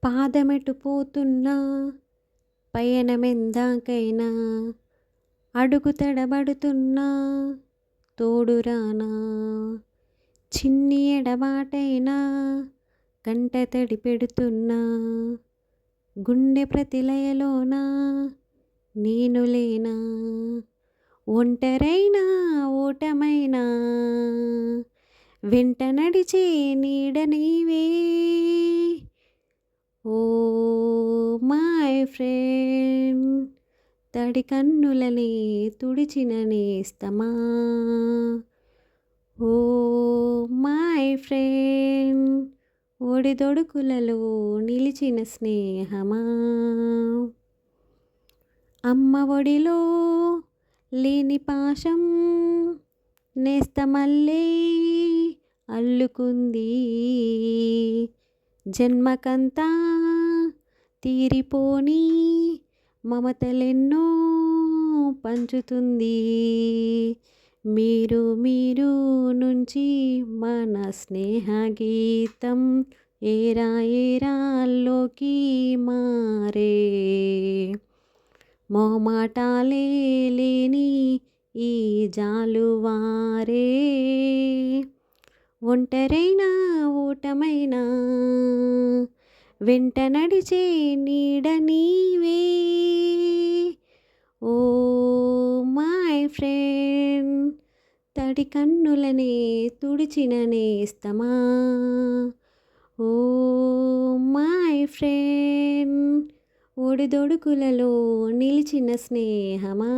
పాదమెటు పోతున్నా పయనమెందాకైనా అడుగు తడబడుతున్నా తోడురానా చిన్ని ఎడబాటైనా కంట తడి పెడుతున్నా గుండె ప్రతిలయలోన నేను లేనా ఒంటరైనా ఓటమైనా వెంట నడిచే నీడ నీవే ఓ మై ఫ్రెండ్ తడి కన్నులని తుడిచిన నేస్తమా ఓ మై ఫ్రెండ్ ఒడిదొడుకులలో నిలిచిన స్నేహమా అమ్మ ఒడిలో లేని పాశం నేస్తమల్లే అల్లుకుంది జన్మకంతా తీరిపోని మమతలెన్నో పంచుతుంది మీరు నుంచి మన స్నేహ గీతం ఏరా ఏరాల్లోకి మారే మొహమాటాలే లేని ఈ జాలువారే ఒంటరైనా ఓటమైనా వెంట నడిచే నీడ నీవే ఓ మై ఫ్రెండ్ తడి కన్నులనే తుడిచిన నేస్తమా ఓ మై ఫ్రెండ్ ఒడిదొడుకులలో నిలిచిన స్నేహమా